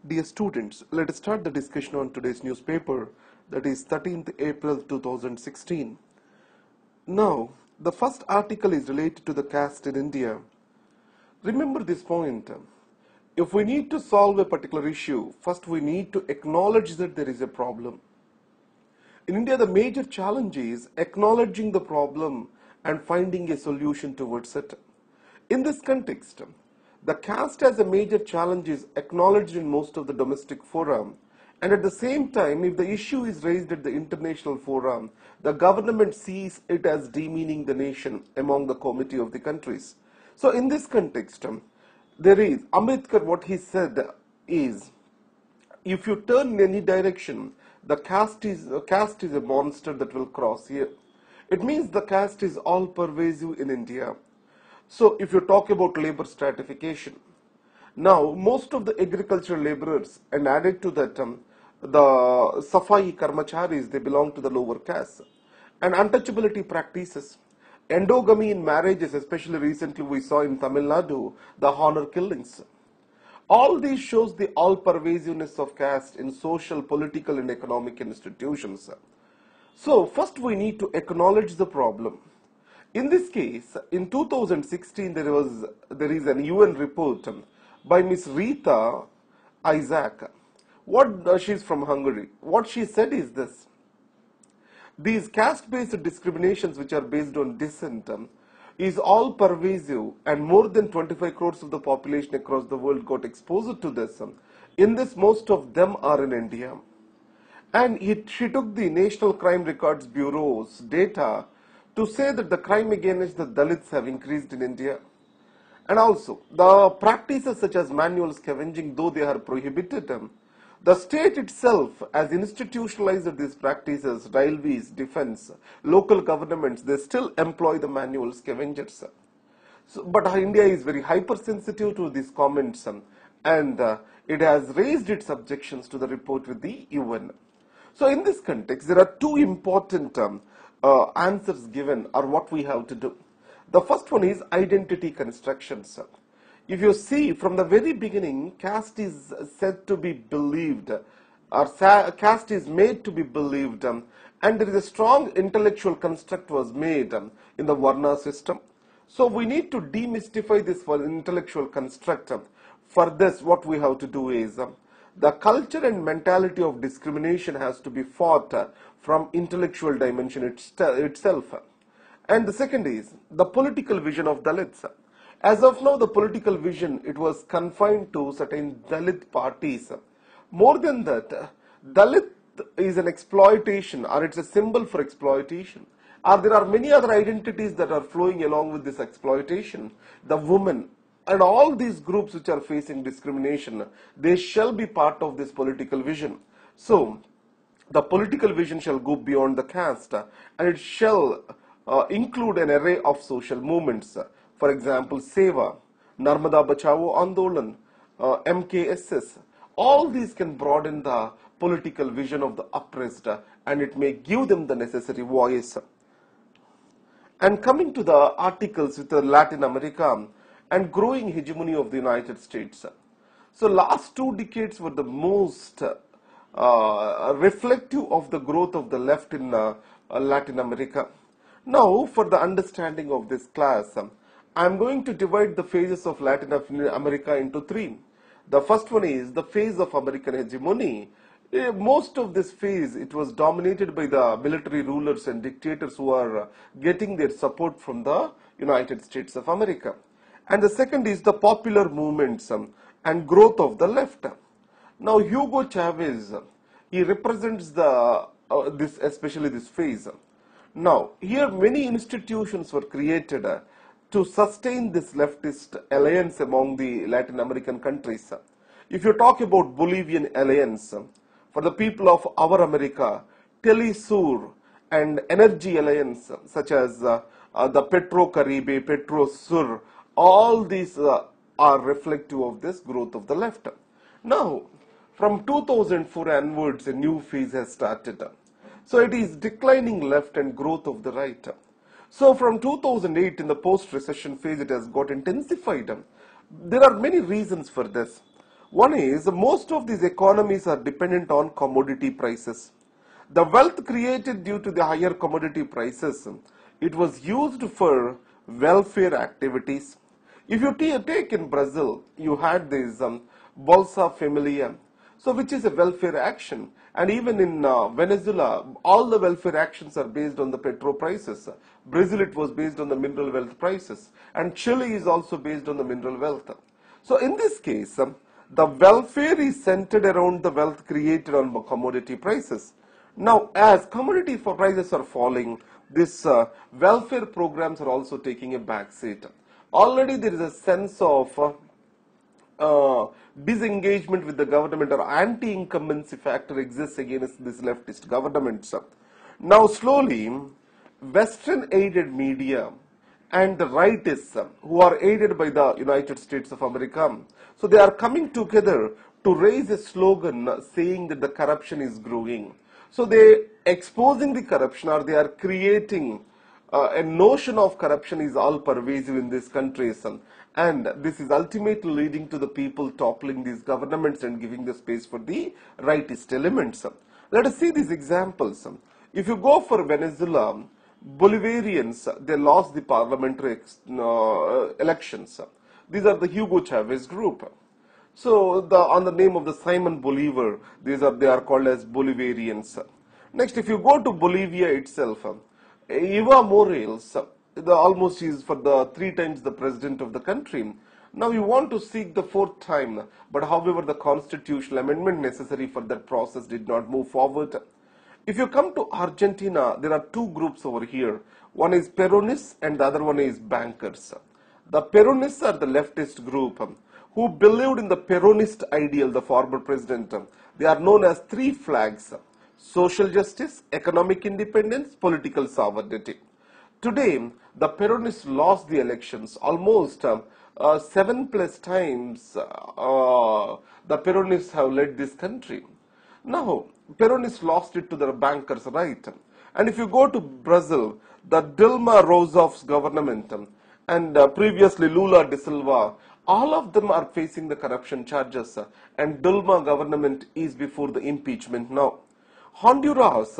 Dear students, let us start the discussion on today's newspaper, that is 13th April 2016. Now, the first article is related to the caste in India. Remember this point. If we need to solve a particular issue, first we need to acknowledge that there is a problem. In India, the major challenge is acknowledging the problem and finding a solution towards it. In this context, the caste as a major challenge is acknowledged in most of the domestic forum, and at the same time, if the issue is raised at the international forum, the government sees it as demeaning the nation among the committee of the countries. So in this context, there is, Ambedkar, what he said is, if you turn in any direction, the caste is a monster that will cross here. It means the caste is all pervasive in India. So if you talk about labor stratification, now most of the agricultural laborers, and added to that the Safai Karmacharis, they belong to the lower caste, and untouchability practices, endogamy in marriages, especially recently we saw in Tamil Nadu, the honor killings. All these shows the all-pervasiveness of caste in social, political and economic institutions. So first we need to acknowledge the problem. In this case, in 2016, there is an UN report by Miss Rita Isaac. She's from Hungary. What she said is this: these caste-based discriminations, which are based on descent, is all pervasive, and more than 25 crores of the population across the world got exposed to this. In this, most of them are in India. And she took the National Crime Records Bureau's data to say that the crime against the Dalits have increased in India. And also, the practices such as manual scavenging, though they are prohibited, the state itself has institutionalized these practices. Railways, defense, local governments, they still employ the manual scavengers. But India is very hypersensitive to these comments, and it has raised its objections to the report with the UN. So in this context, there are two important answers given, or what we have to do. The first one is identity constructions. If you see, from the very beginning, caste is said to be believed, or caste is made to be believed, and there is a strong intellectual construct was made in the Varna system. So we need to demystify this intellectual construct. For this, what we have to do is, the culture and mentality of discrimination has to be fought from intellectual dimension itself. And the second is the political vision of Dalits. As of now, the political vision, it was confined to certain Dalit parties. More than that, Dalit is an exploitation, or it's a symbol for exploitation. Or there are many other identities that are flowing along with this exploitation. The women, and all these groups which are facing discrimination, they shall be part of this political vision. So, the political vision shall go beyond the caste, and it shall include an array of social movements. For example, Seva, Narmada Bachao Andolan, MKSS. All these can broaden the political vision of the oppressed, and it may give them the necessary voice. And coming to the articles with Latin America and growing hegemony of the United States. So last 2 decades were the most reflective of the growth of the left in Latin America. Now, for the understanding of this class, I am going to divide the phases of Latin America into 3. The first one is the phase of American hegemony. Most of this phase, it was dominated by the military rulers and dictators who are getting their support from the United States of America. And the second is the popular movements and growth of the left. Now, Hugo Chavez, he represents especially this phase. Now, here many institutions were created to sustain this leftist alliance among the Latin American countries. If you talk about Bolivian alliance, for the people of our America, Telesur and Energy Alliance, such as the Petro Caribe, Petrosur, all these are reflective of this growth of the left. Now, from 2004 onwards, a new phase has started. So it is declining left and growth of the right. So from 2008, in the post-recession phase, it has got intensified. There are many reasons for this. One is most of these economies are dependent on commodity prices. The wealth created due to the higher commodity prices, it was used for welfare activities. If you take in Brazil, you had this Bolsa Familia, so which is a welfare action. And even in Venezuela, all the welfare actions are based on the petrol prices. Brazil, it was based on the mineral wealth prices. And Chile is also based on the mineral wealth. So in this case, the welfare is centered around the wealth created on commodity prices. Now, as commodity prices are falling, these welfare programs are also taking a back seat. Already there is a sense of disengagement with the government, or anti-incumbency factor exists against these leftist governments. Now, slowly, Western aided media and the rightists, who are aided by the United States of America, so they are coming together to raise a slogan saying that the corruption is growing. So they exposing the corruption, or they are creating a notion of corruption is all pervasive in these countries, and this is ultimately leading to the people toppling these governments and giving the space for the rightist elements. Let us see these examples. If you go for Venezuela, Bolivarians, they lost the parliamentary elections. These are the Hugo Chavez group. So on the name of the Simon Bolivar, they are called as Bolivarians. Next, if you go to Bolivia itself, Evo Morales, almost is for the 3 times the president of the country. Now you want to seek the 4th time, but however the constitutional amendment necessary for that process did not move forward. If you come to Argentina, there are 2 groups over here. One is Peronists and the other one is bankers. The Peronists are the leftist group who believed in the Peronist ideal, the former president. They are known as 3 flags: social justice, economic independence, political sovereignty. Today, the Peronists lost the elections almost 7+ times. The Peronists have led this country. Now, Peronists lost it to the bankers, right? And if you go to Brazil, the Dilma Rousseff's government and previously Lula da Silva, all of them are facing the corruption charges, and Dilma government is before the impeachment now. Honduras,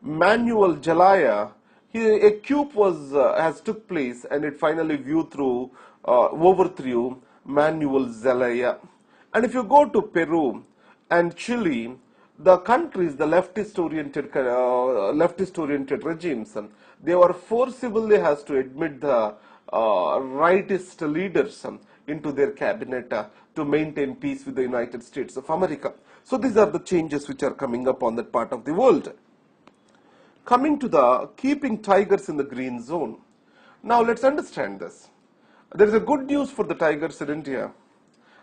Manuel Zelaya, a coup has took place, and it finally overthrew Manuel Zelaya. And if you go to Peru and Chile, the countries, the leftist-oriented regimes, they were forcibly has to admit the rightist leaders into their cabinet to maintain peace with the United States of America. So these are the changes which are coming up on that part of the world. Coming to the keeping tigers in the green zone. Now let's understand this. There is a good news for the tigers in India.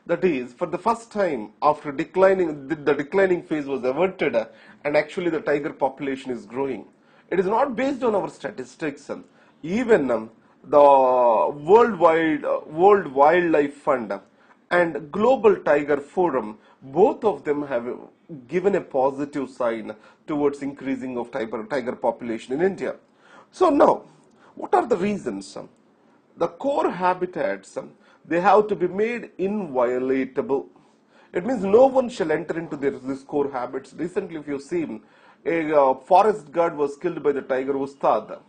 That is, for the first time after the declining phase was averted, and actually the tiger population is growing. It is not based on our statistics. Even the World Wildlife Fund and Global Tiger Forum, both of them have given a positive sign towards increasing of tiger population in India. So now, what are the reasons? The core habitats, they have to be made inviolable. It means no one shall enter into these core habits. Recently, if you've seen, a forest guard was killed by the tiger Ustad.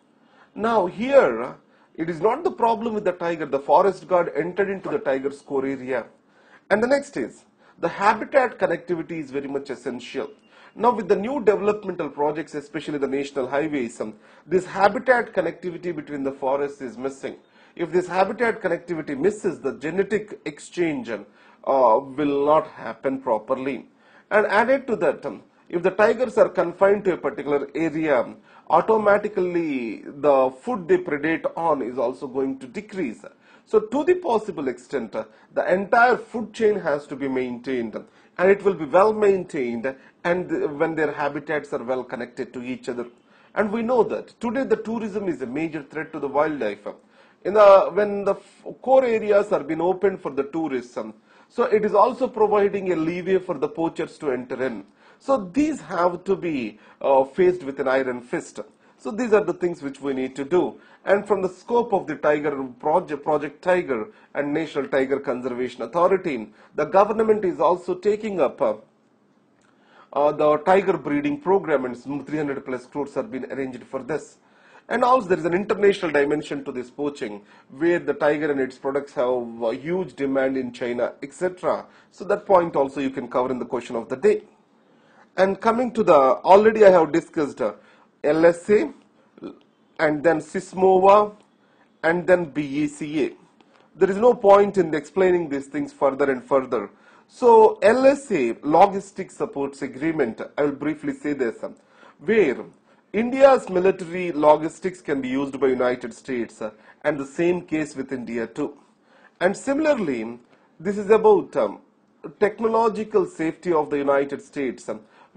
Now here, it is not the problem with the tiger. The forest guard entered into the tiger's core area. And the next is, the habitat connectivity is very much essential. Now with the new developmental projects, especially the national highways, this habitat connectivity between the forests is missing. If this habitat connectivity misses, the genetic exchange will not happen properly. And added to that, if the tigers are confined to a particular area, automatically the food they predate on is also going to decrease. So to the possible extent, the entire food chain has to be maintained, and it will be well maintained and when their habitats are well connected to each other. And we know that today the tourism is a major threat to the wildlife. When the core areas are being opened for the tourism, so it is also providing a leeway for the poachers to enter in. So these have to be faced with an iron fist. So these are the things which we need to do. And from the scope of the Project Tiger and National Tiger Conservation Authority, the government is also taking up the tiger breeding program, and 300 plus crores have been arranged for this. And also there is an international dimension to this poaching, where the tiger and its products have a huge demand in China, etc. So that point also you can cover in the question of the day. And coming to the, already I have discussed LSA, and then SISMOVA, and then BECA. There is no point in explaining these things further and further. So LSA, Logistics Supports Agreement, I will briefly say this, where India's military logistics can be used by United States, and the same case with India too. And similarly, this is about technological safety of the United States,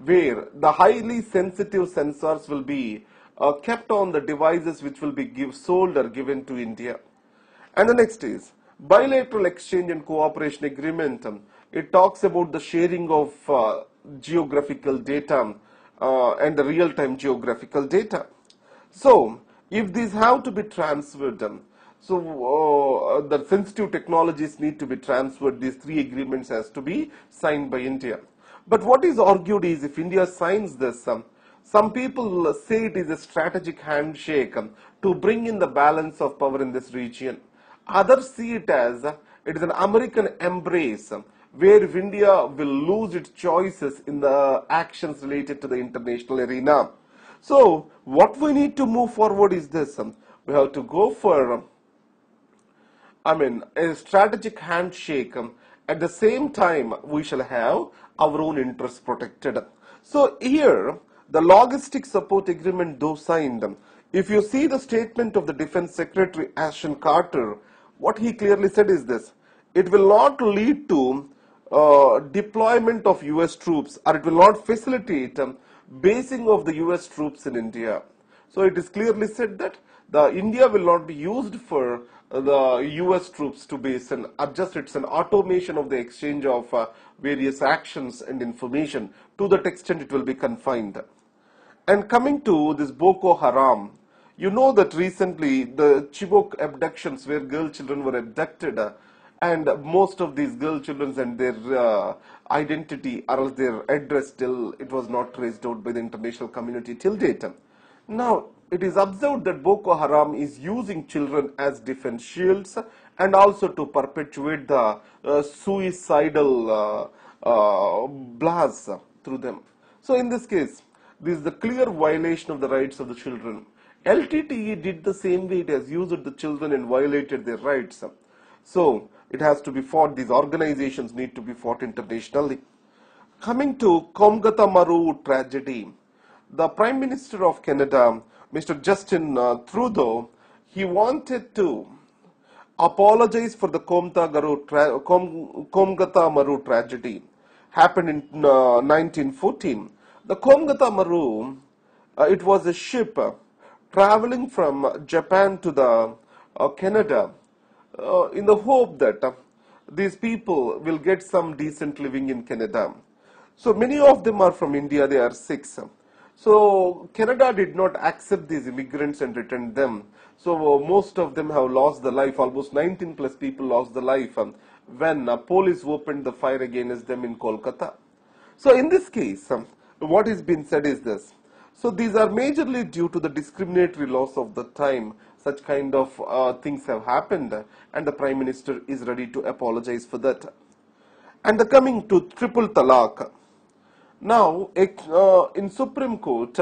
where the highly sensitive sensors will be kept on the devices which will be sold or given to India. And the next is bilateral exchange and cooperation agreement. It talks about the sharing of geographical data and the real-time geographical data. So, if these have to be transferred, the sensitive technologies need to be transferred. These three agreements has to be signed by India. But what is argued is, if India signs this, some people say it is a strategic handshake to bring in the balance of power in this region. Others see it as it is an American embrace, where if India will lose its choices in the actions related to the international arena. So what we need to move forward is this. We have to go for a strategic handshake. At the same time, we shall have our own interests protected. So here, the logistic support agreement, though signed, if you see the statement of the Defense Secretary Ashton Carter, what he clearly said is this: it will not lead to deployment of US troops, or it will not facilitate basing of the US troops in India. So it is clearly said that the India will not be used for the US troops to base, and just it's an automation of the exchange of various actions and information. To that extent it will be confined. And coming to this Boko Haram, you know that recently the Chibok abductions, where girl children were abducted, and most of these girl children and their identity or else their address still, it was not traced out by the international community till date. Now, it is observed that Boko Haram is using children as defense shields, and also to perpetuate the suicidal blasts through them. So in this case, this is the clear violation of the rights of the children. LTTE did the same way. It has used the children and violated their rights. So it has to be fought. These organizations need to be fought internationally. Coming to Komgata Maru tragedy, the Prime Minister of Canada, Mr. Justin Trudeau, he wanted to apologize for the Komgata Maru tragedy. Happened in 1914. The Komgata Maru, it was a ship traveling from Japan to the Canada in the hope that these people will get some decent living in Canada. So many of them are from India. They are 6. So Canada did not accept these immigrants and return them. So most of them have lost their life. Almost 19 plus people lost their life when police opened the fire against them in Kolkata. So in this case, what is being said is this: so these are majorly due to the discriminatory laws of the time. Such kind of things have happened, and the Prime Minister is ready to apologize for that. And the coming to triple talaq. Now, in Supreme Court,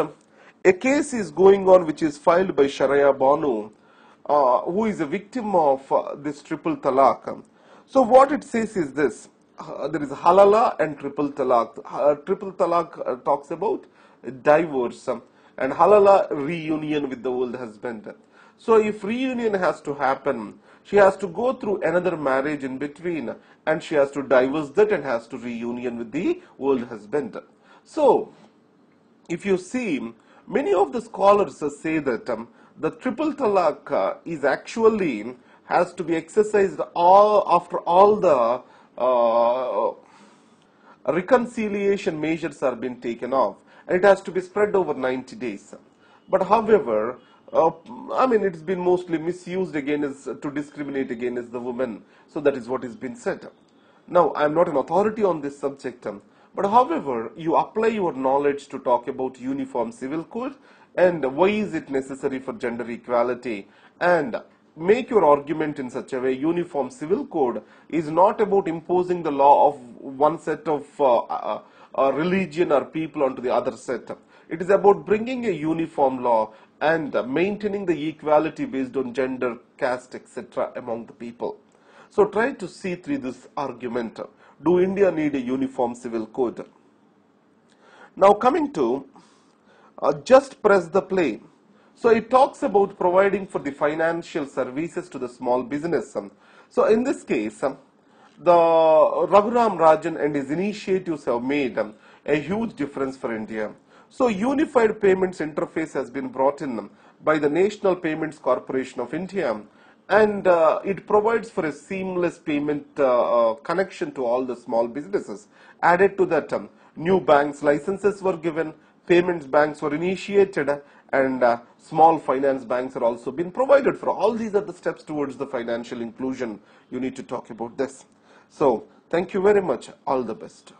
a case is going on which is filed by Sharia Banu, who is a victim of this triple talaq. So what it says is this: there is halala and triple talaq. Triple talaq talks about divorce, and halala, reunion with the old husband. So if reunion has to happen, she has to go through another marriage in between, and she has to divorce that and has to reunion with the old husband. So if you see, many of the scholars say that the triple talaq is actually has to be exercised after all the reconciliation measures are being taken off, and it has to be spread over 90 days. But however, I mean, it's been mostly misused again as to discriminate against the women. So that is what has been said. Now, I am not an authority on this subject, but however, you apply your knowledge to talk about uniform civil code and why is it necessary for gender equality, and make your argument in such a way. Uniform civil code is not about imposing the law of one set of religion or people onto the other set. It is about bringing a uniform law and maintaining the equality based on gender, caste, etc. among the people. So try to see through this argument. Do India need a uniform civil code? Now coming to just press the play. So it talks about providing for the financial services to the small business. So in this case, the Raghuram Rajan and his initiatives have made a huge difference for India. So unified payments interface has been brought in by the National Payments Corporation of India, and it provides for a seamless payment connection to all the small businesses. Added to that, new banks licenses were given, payments banks were initiated, and small finance banks are also been provided for. All these are the steps towards the financial inclusion. You need to talk about this. So thank you very much. All the best.